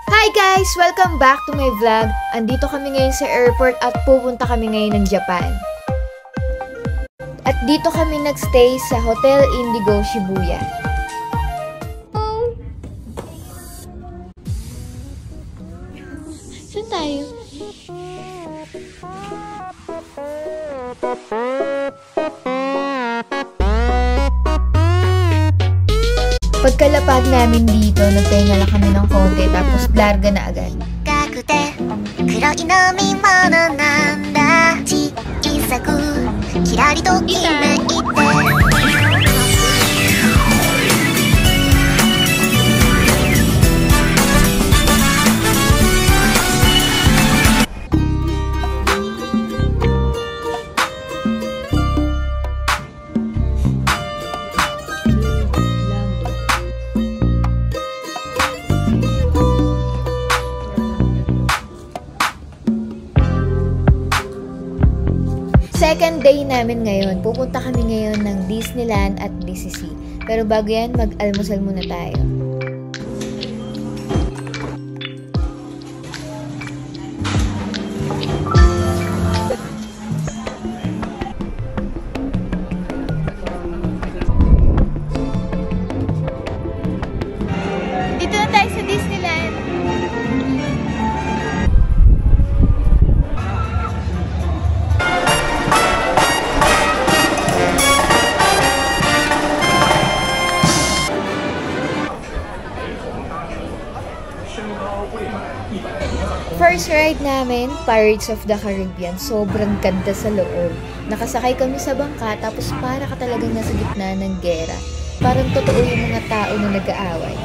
Hi guys! Welcome back to my vlog. Andito kami ngayon sa airport at pupunta kami ngayon ng Japan. At dito kami nagstay sa Hotel Indigo Shibuya. Saan tayo? Pagkalapag namin dito, nagpahinga lang kami ng konti tapos larga na agad. Second day namin ngayon. Pupunta kami ngayon ng Disneyland at DCC. Pero bago yan, mag-almusal muna tayo. Dito na tayo sa Disneyland. First ride namin, Pirates of the Caribbean. Sobrang ganda sa loob. Nakasakay kami sa bangka, tapos para ka talagang nasa gitna ng gera. Parang totoo yung mga tao na nag-aaway.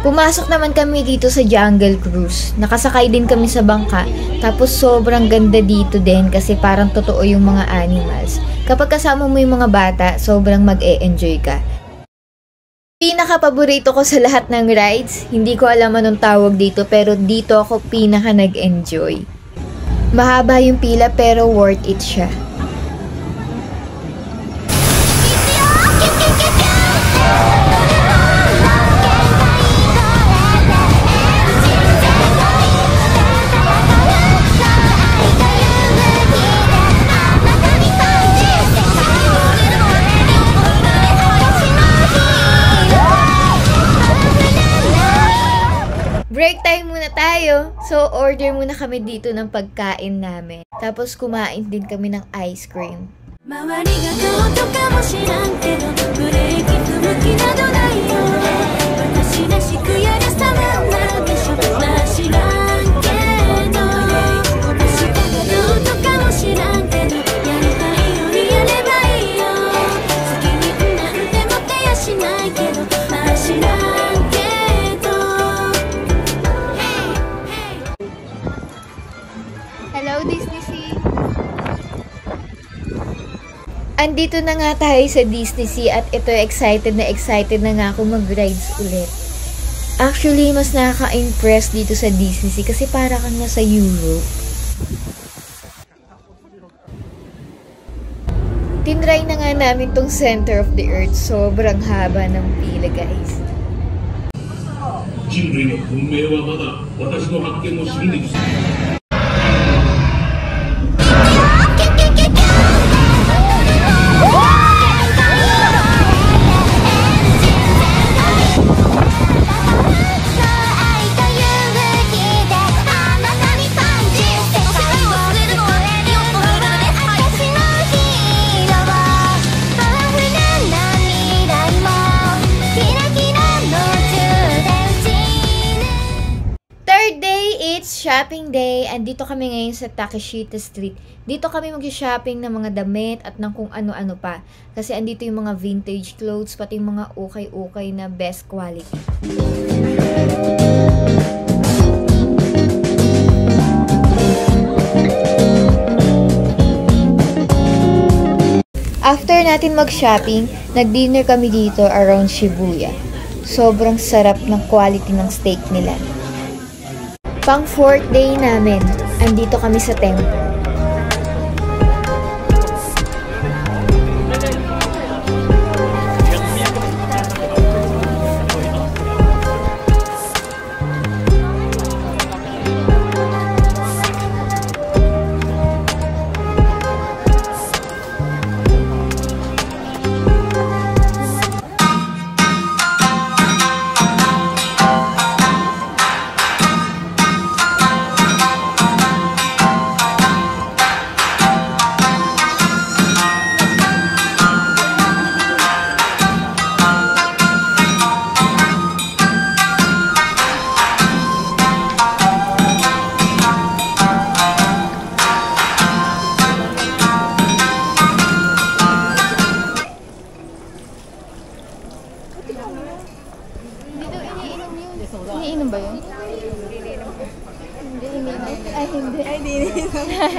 Pumasok naman kami dito sa Jungle Cruise. Nakasakay din kami sa bangka. Tapos sobrang ganda dito din kasi parang totoo yung mga animals. Kapag kasama mo yung mga bata, sobrang mag-e-enjoy ka. Pinaka-paborito ko sa lahat ng rides, hindi ko alam anong tawag dito pero dito ako pinaka nag-enjoy. Mahaba yung pila pero worth it siya. Break time muna tayo. So, order muna kami dito ng pagkain namin. Tapos, kumain din kami ng ice cream. Hello, Disney Sea! Andito na nga tayo sa Disney Sea at ito excited na nga ako mag-rides ulit. Actually, mas nakaka-impress dito sa Disney Sea kasi para kang nasa Europe. Tinry na nga namin tong Center of the Earth. Sobrang haba ng pila, guys. Shopping day, and dito kami ngayon sa Takeshita Street. Dito kami mag-shopping ng mga damit at ng kung ano-ano pa. Kasi andito yung mga vintage clothes, pati yung mga ukay-ukay na best quality. After natin mag-shopping, nag-dinner kami dito around Shibuya. Sobrang sarap ng quality ng steak nila. Pang 4th day namin, andito kami sa temple.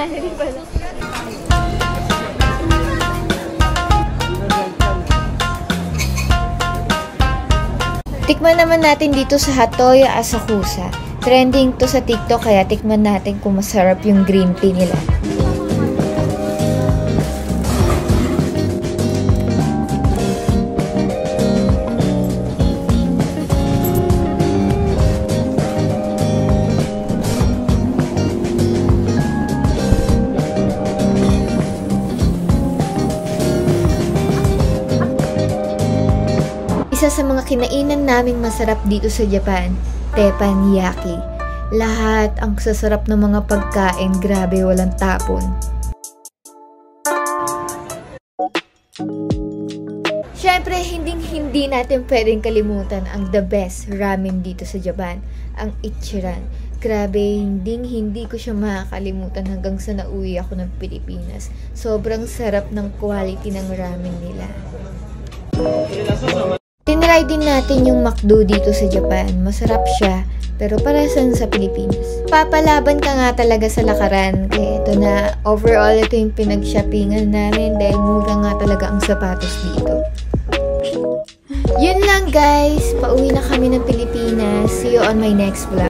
Hindi pala. Tikman naman natin dito sa Hatoyo Asakusa. Trending to sa TikTok kaya tikman natin kung masarap yung green tea nila. Isa sa mga kinainan naming masarap dito sa Japan, teppanyaki. Lahat ang sasarap ng mga pagkain, grabe walang tapon. Siyempre, hindi natin pwedeng kalimutan ang the best ramen dito sa Japan, ang Ichiran. Grabe, hindi ko siya makakalimutan hanggang sa nauwi ako ng Pilipinas. Sobrang sarap ng quality ng ramen nila. Tinry din natin yung McDo dito sa Japan. Masarap siya, pero parasan sa Pilipinas. Papalaban ka nga talaga sa lakaran. Kaya ito na, overall ito yung pinag-shoppingan namin dahil mura nga talaga ang sapatos dito. Yun lang guys, pauwi na kami ng Pilipinas. See you on my next vlog.